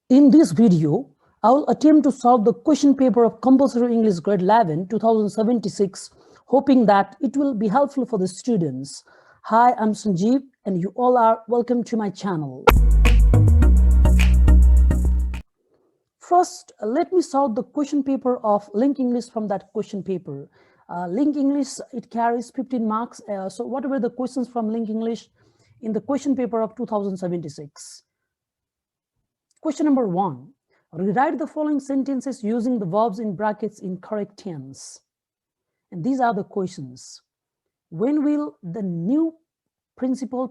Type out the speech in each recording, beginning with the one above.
In this video, I will attempt to solve the question paper of Compulsory English Grade 11, 2076, hoping that it will be helpful for the students. Hi, I'm Sanjeev, and you all are welcome to my channel. First, let me solve the question paper of Link English from that question paper. Link English, it carries 15 marks. So whatever the questions from Link English in the question paper of 2076. Question number 1. Rewrite the following sentences using the verbs in brackets in correct tense. And these are the questions. When will the new principal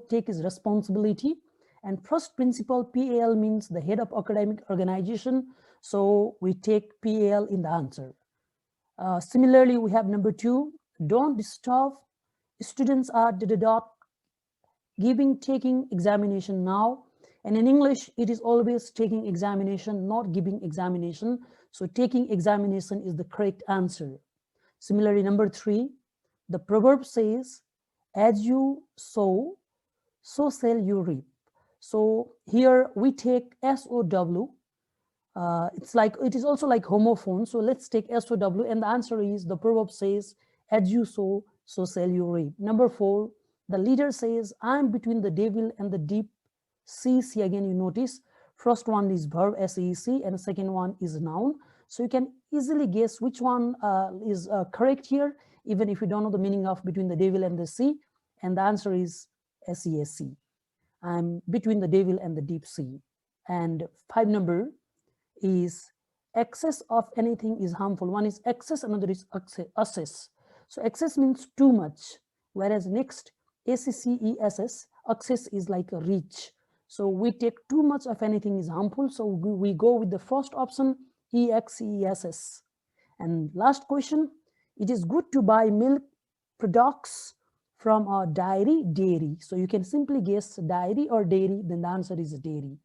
take his responsibility? And first principal, PAL, means the head of academic organization. So we take PAL in the answer. Similarly, we have number 2. Don't disturb. Students are taking examination now. And in English, it is always taking examination, not giving examination. So taking examination is the correct answer. Similarly, number 3, the proverb says, as you sow, so shall you reap. So here we take SOW. It is also like homophone. So let's take SOW, and the answer is the proverb says, as you sow, so shall you reap. Number 4, the leader says, I'm between the devil and the deep sea. See, again, you notice first one is verb SEC and the second one is noun. So you can easily guess which one is correct here, even if you don't know the meaning of between the devil and the sea. And the answer is SESC. I'm between the devil and the deep sea. And 5 number is excess of anything is harmful. One is excess, another is excess. So excess means too much, whereas next ACCESS, excess is like a reach. So we take too much of anything is harmful. So we go with the first option, EXESS. And last question, it is good to buy milk products from a dairy. So you can simply guess dairy or dairy, then the answer is dairy,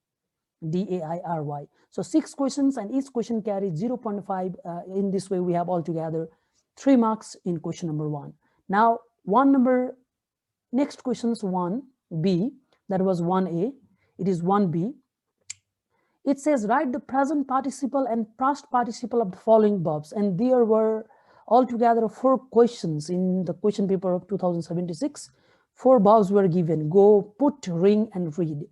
DAIRY. So 6 questions and each question carries 0.5. In this way, we have altogether 3 marks in question number 1. Now, next questions 1B, that was 1A. It is 1B. It says, write the present participle and past participle of the following verbs. And there were altogether 4 questions in the question paper of 2076. 4 verbs were given: go, put, ring, and read.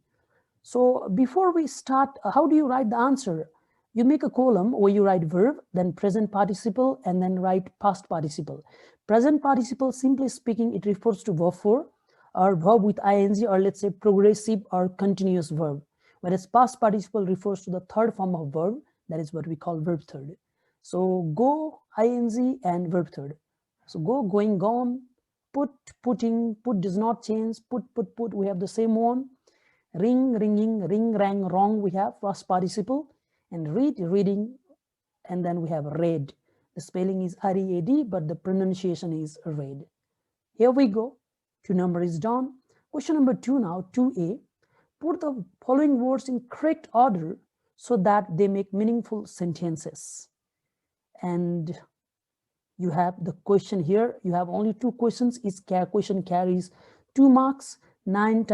So before we start, how do you write the answer? You make a column where you write verb, then present participle, and then write past participle. Present participle, simply speaking, it refers to verb 4, or verb with ing, or let's say progressive or continuous verb. Whereas past participle refers to the third form of verb, that is what we call verb third. So go, ing, and verb third. So go, going, gone, put, putting, put does not change, put, we have the same one. Ring, ringing, ring, rang, wrong, we have past participle. And read, reading, and then we have read. The spelling is R-E-A-D, but the pronunciation is read. Here we go. 2 number is done. Question number 2 now, 2A. Put the following words in correct order so that they make meaningful sentences. And you have the question here. You have only 2 questions. Each question carries 2 marks. 9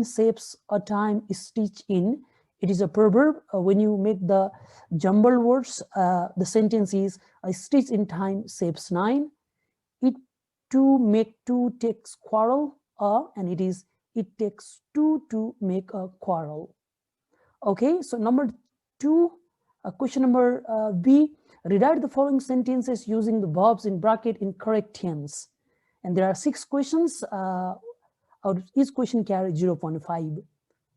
shapes a time is stitched in. It is a proverb. When you make the jumbled words, the sentence is, a stitch in time shapes 9. To make 2 takes quarrel, and it takes 2 to make a quarrel. Okay, so number 2, question number B, rewrite the following sentences using the verbs in bracket in correct tense. And there are 6 questions. Each question carries 0.5.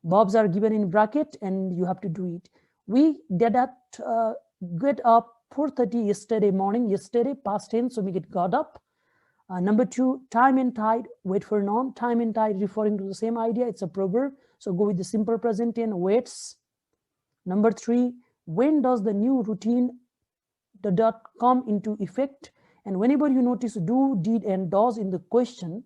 Verbs are given in bracket and you have to do it. We did that, get up 4:30 yesterday morning, yesterday past tense, so we get got up. Number 2, time and tide, wait for noun. Time and tide referring to the same idea. It's a proverb. So go with the simple present tense, waits. Number 3, when does the new routine come into effect? And whenever you notice do, did, and does in the question,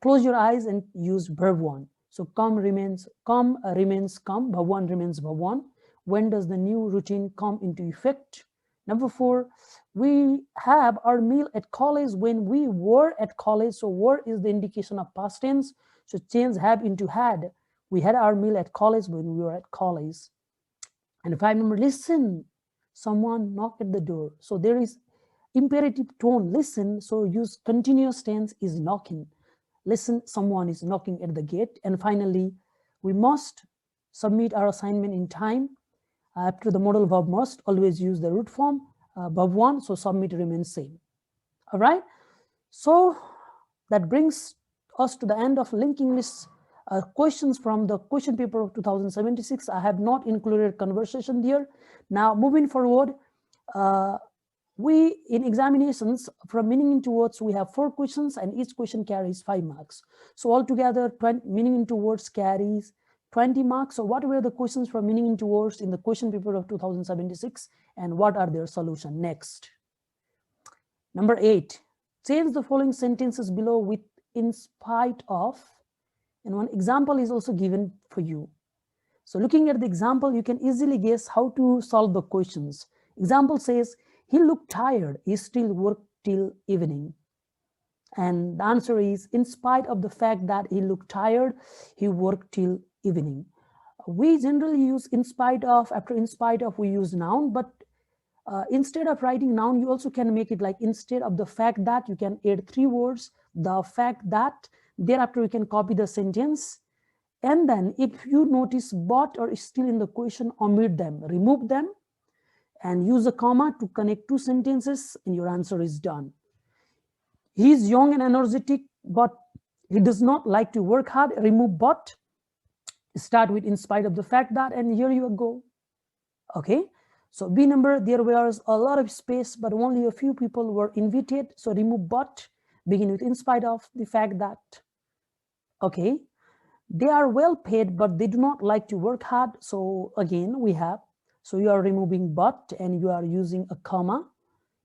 close your eyes and use verb 1. So come remains come, verb 1 remains verb 1. When does the new routine come into effect? Number 4, we have our meal at college when we were at college. So were is the indication of past tense. So change have into had. We had our meal at college when we were at college. And 5 number, listen, someone knocked at the door. So there is imperative tone, listen, so use continuous tense is knocking. Listen, someone is knocking at the gate. And finally, we must submit our assignment in time. After the modal verb must, always use the root form, verb 1, so submit remains same. All right, so that brings us to the end of linked English questions from the question paper of 2076. I have not included conversation there. Now moving forward, we in examinations from meaning into words, we have 4 questions and each question carries 5 marks. So altogether, meaning into words carries 20 marks. So what were the questions from meaning into words in the question paper of 2076 and what are their solution? Next. Number 8, change the following sentences below with in spite of, and one example is also given for you. So looking at the example, you can easily guess how to solve the questions. Example says, he looked tired, he still worked till evening. And the answer is, in spite of the fact that he looked tired, he worked till evening. We generally use in spite of, after in spite of we use noun, but instead of writing noun, you also can make it like instead of the fact that, you can add 3 words, the fact that, thereafter you can copy the sentence. And then if you notice but or still in the question, omit them, remove them, and use a comma to connect 2 sentences, and your answer is done. He is young and energetic, but he does not like to work hard. Remove but, start with in spite of the fact that, and here you go. Okay, so B number, there was a lot of space, but only a few people were invited. So remove but, begin with in spite of the fact that. Okay, they are well paid, but they do not like to work hard. So again, we have, so you are removing but and you are using a comma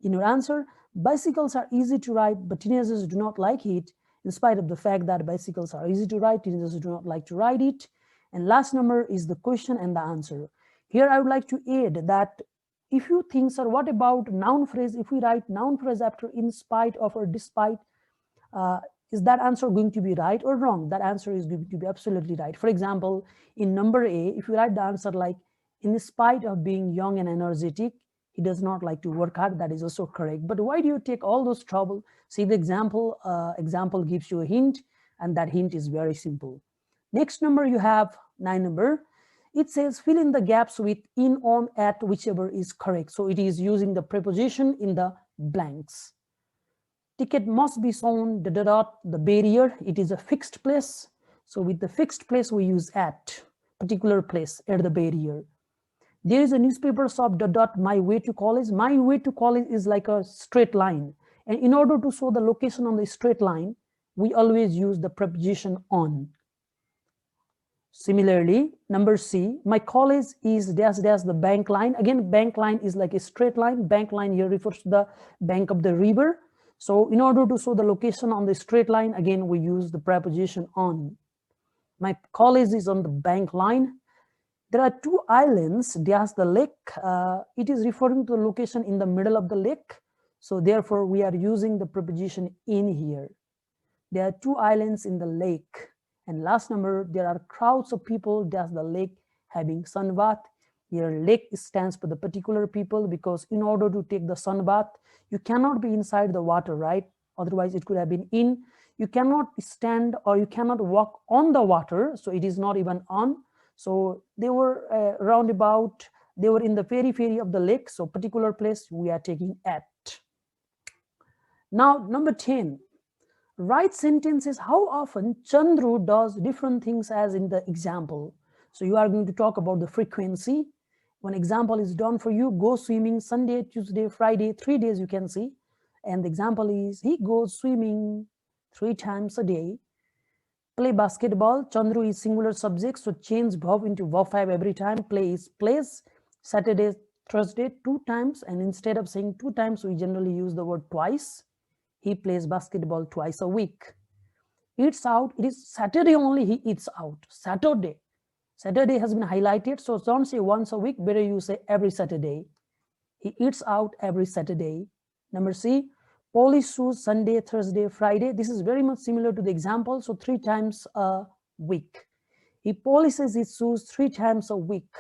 in your answer. Bicycles are easy to ride, but teenagers do not like it. In spite of the fact that bicycles are easy to ride, teenagers do not like to ride it. And last number is the question and the answer. Here I would like to add that if you think, sir, what about noun phrase? If we write noun phrase after in spite of or despite, is that answer going to be right or wrong? That answer is going to be absolutely right. For example, in number A, if you write the answer like, in spite of being young and energetic, he does not like to work hard, that is also correct. But why do you take all those trouble? See the example, example gives you a hint, and that hint is very simple. Next number, you have 9 number. It says fill in the gaps with in, on, at, whichever is correct. So it is using the preposition in the blanks. Ticket must be shown, the barrier, it is a fixed place. So with the fixed place, we use at, particular place, at the barrier. There is a newspaper shop, my way to college. My way to college is like a straight line. And in order to show the location on the straight line, we always use the preposition on. Similarly, number C, my college is dash dash the bank line. Again, bank line is like a straight line. Bank line here refers to the bank of the river. So in order to show the location on the straight line, again, we use the preposition on. My college is on the bank line. There are 2 islands, dash the lake. It is referring to the location in the middle of the lake. So therefore, we are using the preposition in here. There are 2 islands in the lake. And last number, there are crowds of people, dash the lake, having sun bath. Here, lake stands for the particular people, because in order to take the sun bath, you cannot be inside the water, right? Otherwise, it could have been in. You cannot stand or you cannot walk on the water. So it is not even on. So they were roundabout, they were in the periphery of the lake. So particular place we are taking at. Now, number 10, write sentences how often Chandru does different things as in the example. So you are going to talk about the frequency. One example is done for you, go swimming Sunday, Tuesday, Friday, 3 days you can see. And the example is he goes swimming 3 times a day. Play basketball, Chandru is singular subject, so change verb into verb 5 every time. Play is plays, Saturday, Thursday 2 times, and instead of saying 2 times, we generally use the word twice. He plays basketball twice a week. Eats out, it is Saturday only he eats out. Saturday has been highlighted, so don't say once a week, better you say every Saturday. He eats out every Saturday. Number C, polish shoes Sunday, Thursday, Friday. This is very much similar to the example, so 3 times a week. He polishes his shoes 3 times a week.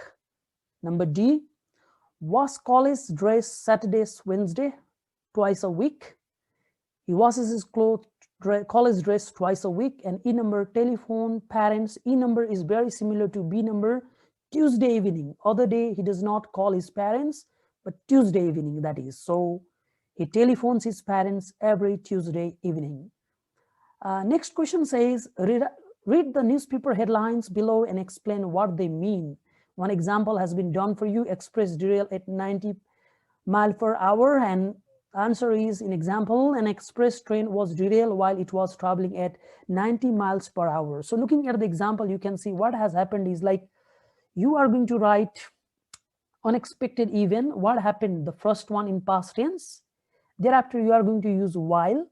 Number D, wash college dress Saturdays, Wednesday, twice a week. He washes his college dress twice a week. And E number, telephone parents. E number is very similar to B number, Tuesday evening. Other day he does not call his parents, but Tuesday evening, that is. So he telephones his parents every Tuesday evening. Next question says, read the newspaper headlines below and explain what they mean. One example has been done for you. Express derail at 90 miles per hour, and answer is, in example, an express train was derailed while it was traveling at 90 miles per hour. So looking at the example, you can see what has happened is like you are going to write unexpected event. What happened? The first one in past tense. Thereafter, you are going to use while.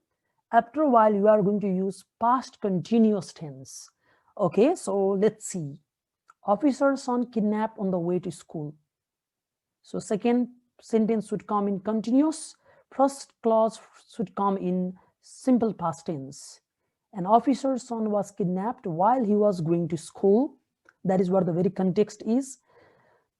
After a while, you are going to use past continuous tense. Okay, so let's see. Officer's son kidnapped on the way to school. So second sentence should come in continuous. First clause should come in simple past tense. An officer's son was kidnapped while he was going to school. That is what the very context is.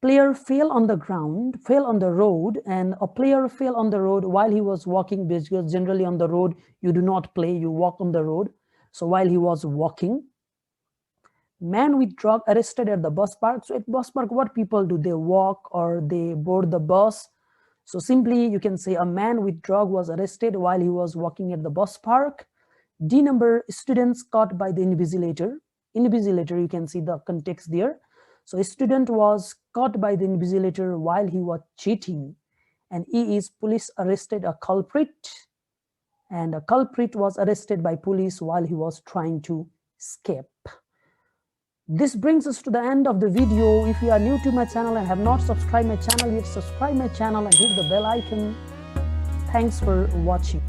Player fell on the ground, fell on the road, and a player fell on the road while he was walking, because generally on the road, you do not play, you walk on the road. So while he was walking, man with drug arrested at the bus park. So at bus park, what people do? They walk or they board the bus. So simply you can say a man with drug was arrested while he was walking at the bus park. D number, students caught by the invigilator. Invigilator, you can see the context there. So a student was caught by the invigilator while he was cheating. And E is, police arrested a culprit. And a culprit was arrested by police while he was trying to escape. This brings us to the end of the video. If you are new to my channel and have not subscribed my channel yet, subscribe my channel and hit the bell icon. Thanks for watching.